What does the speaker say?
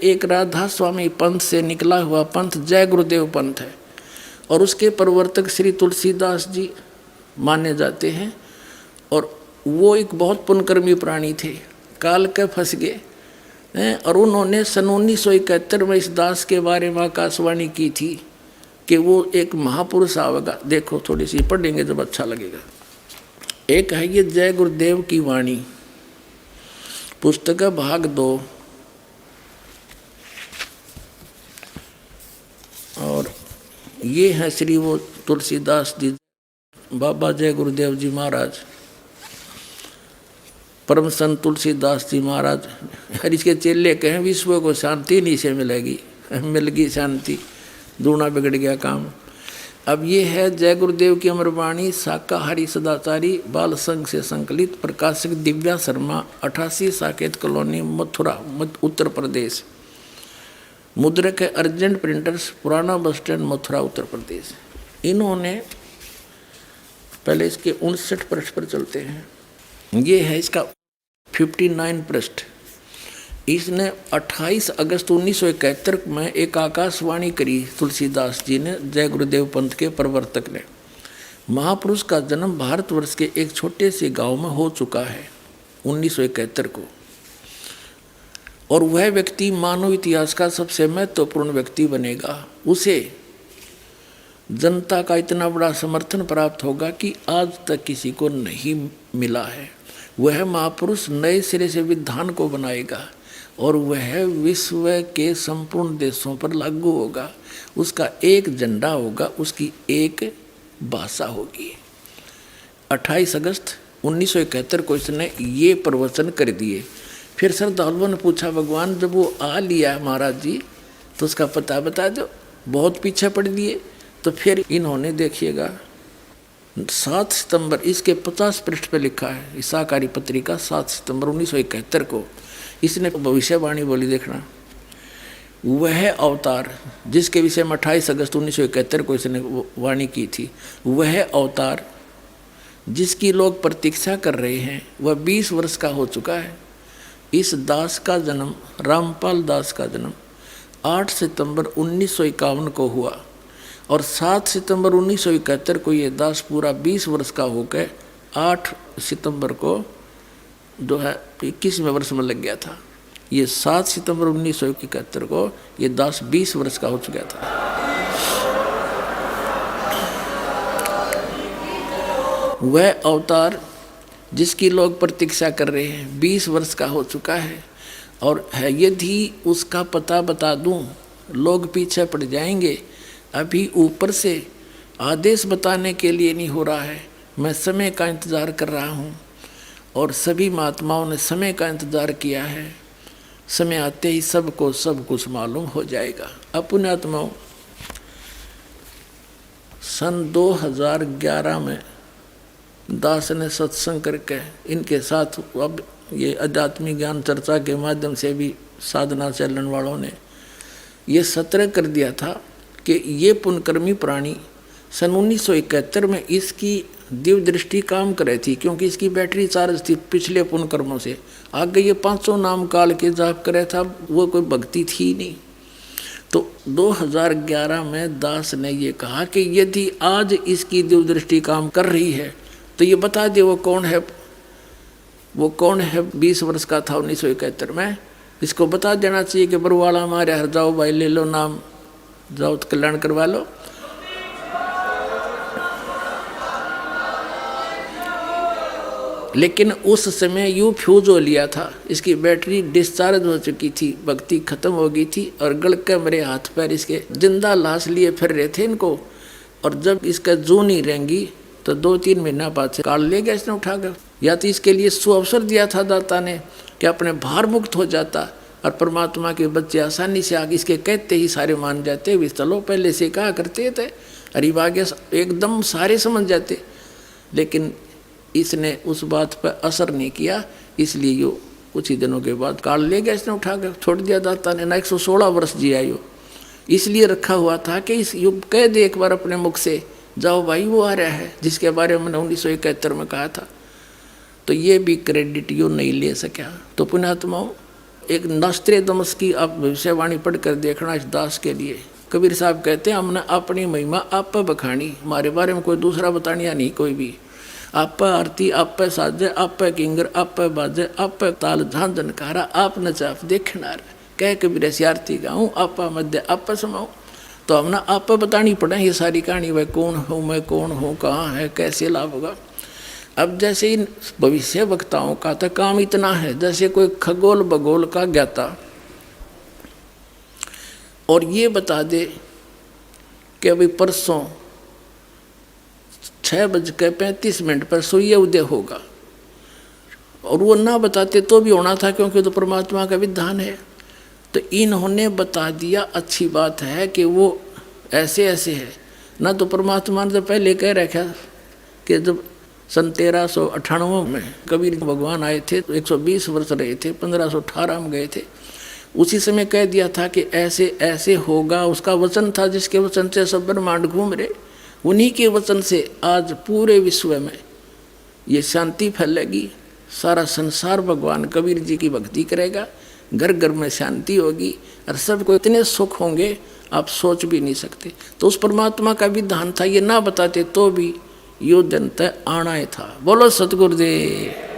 एक राधा स्वामी पंथ से निकला हुआ पंथ जय गुरुदेव पंथ है और उसके प्रवर्तक श्री तुलसीदास जी माने जाते हैं। और वो एक बहुत पुण्यकर्मी प्राणी थे, काल के फंस गए और उन्होंने सन 1971 में इस दास के बारे में आकाशवाणी की थी कि वो एक महापुरुष आवेगा। देखो थोड़ी सी पढ़ेंगे जब अच्छा लगेगा। एक है ये जय गुरुदेव की वाणी, पुस्तक भाग 2 और ये है श्री वो तुलसीदास जी, बाबा जय गुरुदेव जी महाराज, परम संत तुलसीदास जी महाराज। हर इसके चेले कहें विश्व को शांति नहीं से मिलेगी, मिल गई शांति, दूना बिगड़ गया काम। अब ये है जय गुरुदेव की अमरवाणी, शाकाहारी सदाचारी बाल संघ से संकलित, प्रकाशक दिव्या शर्मा, 88 साकेत कॉलोनी, मथुरा, उत्तर प्रदेश। मुद्रक है अर्जेंट प्रिंटर्स, पुराना बस स्टैंड, मथुरा, उत्तर प्रदेश। इन्होंने पहले इसके 59 पृष्ठ पर चलते हैं। ये है इसका 59 पृष्ठ। इसने 28 अगस्त 1971 में एक आकाशवाणी करी तुलसीदास जी ने, जय गुरुदेव पंथ के प्रवर्तक ने। महापुरुष का जन्म भारतवर्ष के एक छोटे से गांव में हो चुका है 1971 को, और वह व्यक्ति मानव इतिहास का सबसे महत्वपूर्ण व्यक्ति बनेगा। उसे जनता का इतना बड़ा समर्थन प्राप्त होगा कि आज तक किसी को नहीं मिला है। वह महापुरुष नए सिरे से विधान को बनाएगा और वह विश्व के संपूर्ण देशों पर लागू होगा। उसका एक झंडा होगा, उसकी एक भाषा होगी। 28 अगस्त 1971 को इसने ये प्रवचन कर दिए। फिर श्रद्धालुओं ने पूछा, भगवान जब वो आ लिया महाराज जी तो उसका पता बता दो, बहुत पीछे पड़ दिए। तो फिर इन्होंने देखिएगा 7 सितंबर, इसके 50 पृष्ठ पे लिखा है, शाकाहारी पत्रिका 7 सितंबर 1971 को इसने भविष्यवाणी बोली। देखना, वह अवतार जिसके विषय में 28 अगस्त 1971 को इसने वाणी की थी, वह अवतार जिसकी लोग प्रतीक्षा कर रहे हैं, वह 20 वर्ष का हो चुका है। इस दास का जन्म, रामपाल दास का जन्म 8 सितंबर 1951 को हुआ और 7 सितंबर 1971 को ये दास पूरा 20 वर्ष का होकर 8 सितंबर को जो है 21वें वर्ष में लग गया था। ये 7 सितंबर 1971 को ये दास 20 वर्ष का हो चुका था। वह अवतार जिसकी लोग प्रतीक्षा कर रहे हैं 20 वर्ष का हो चुका है और है, यदि उसका पता बता दूं लोग पीछे पड़ जाएंगे। अभी ऊपर से आदेश बताने के लिए नहीं हो रहा है, मैं समय का इंतज़ार कर रहा हूँ और सभी महात्माओं ने समय का इंतज़ार किया है। समय आते ही सबको सब कुछ मालूम हो जाएगा। अपने आत्माओं, सन 2011 में दास ने सत्संग करके इनके साथ, अब ये आध्यात्मिक ज्ञान चर्चा के माध्यम से भी साधना चलन वालों ने ये सत्र कर दिया था कि ये पुण्यकर्मी प्राणी सन 1971 में इसकी दिव्य दृष्टि काम करे थी, क्योंकि इसकी बैटरी चार्ज थी पिछले पुण्यकर्मों से। आगे ये 500 नाम काल के जाप करे था, वो कोई भक्ति थी नहीं। तो 2011 में दास ने ये कहा कि यदि आज इसकी दिव्य दृष्टि काम कर रही है तो ये बता दे वो कौन है। वो कौन है 20 वर्ष का था 1971 में, इसको बता देना चाहिए कि बरुवाला हमारे हर जाओ भाई, ले लो नाम, जाओ तो कल्याण करवा लो। लेकिन उस समय यूँ फ्यूज हो लिया था, इसकी बैटरी डिस्चार्ज हो चुकी थी, भक्ति खत्म हो गई थी और गल के मेरे हाथ पैर इसके जिंदा लाश लिए फिर रहे थे इनको। और जब इसका जू नहीं रहेंगी तो 2-3 महीना बाद से काल ले गया इसने उठा कर। या तो इसके लिए सुअवसर दिया था दाता ने कि अपने भार मुक्त हो जाता और परमात्मा के बच्चे आसानी से आगे इसके कहते ही सारे मान जाते। वे चलो पहले से कहा करते थे, अरे आगे एकदम सारे समझ जाते। लेकिन इसने उस बात पर असर नहीं किया, इसलिए यो कुछ ही दिनों के बाद काल ले गया इसने उठा कर, छोड़ दिया दाता ने। 116 वर्ष जिया यो, इसलिए रखा हुआ था कि इस युग कह दे एक बार अपने मुख से, जाओ भाई वो आ रहा है जिसके बारे में 1971 में कहा था। तो ये भी क्रेडिट यो नहीं ले सका। तो पुण्यात्माओं, एक नस्त्रेदमस की आप भविष्यवाणी पढ़ कर देखना इस दास के लिए। कबीर साहब कहते हैं हमने अपनी महिमा आप बखानी, हमारे बारे में कोई दूसरा बतानिया नहीं कोई भी। आप आरती आप साजे आप किंगर आप बाजे आप ताल झांझन कारा आप नचाप देखनार, कह कबीर ऐसी आरती गाऊँ आप मध्य आप समाऊँ। तो हमने आप बतानी पड़े ये सारी कहानी, वह कौन हूँ मैं कौन हूँ कहाँ है कैसे लाभ होगा। अब जैसे इन भविष्य वक्ताओं का तो काम इतना है, जैसे कोई खगोल भगोल का ज्ञाता और ये बता दे कि अभी परसों 6:35 पर सूर्य उदय होगा, और वो ना बताते तो भी होना था क्योंकि तो परमात्मा का विधान है। तो इन्होंने बता दिया, अच्छी बात है कि वो ऐसे ऐसे है ना। तो परमात्मा ने तो पहले कह रखा कि जब 1398 में कबीर भगवान आए थे तो 120 वर्ष रहे थे, 1518 में गए थे, उसी समय कह दिया था कि ऐसे ऐसे होगा। उसका वचन था जिसके वचन से सब ब्रह्मांड घूम रहे, उन्हीं के वचन से आज पूरे विश्व में ये शांति फैलेगी। सारा संसार भगवान कबीर जी की भक्ति करेगा, घर घर में शांति होगी और सबको इतने सुख होंगे आप सोच भी नहीं सकते। तो उस परमात्मा का विधान था, ये ना बताते तो भी यो दिन तय आना ही था। बोलो सतगुरुदेव।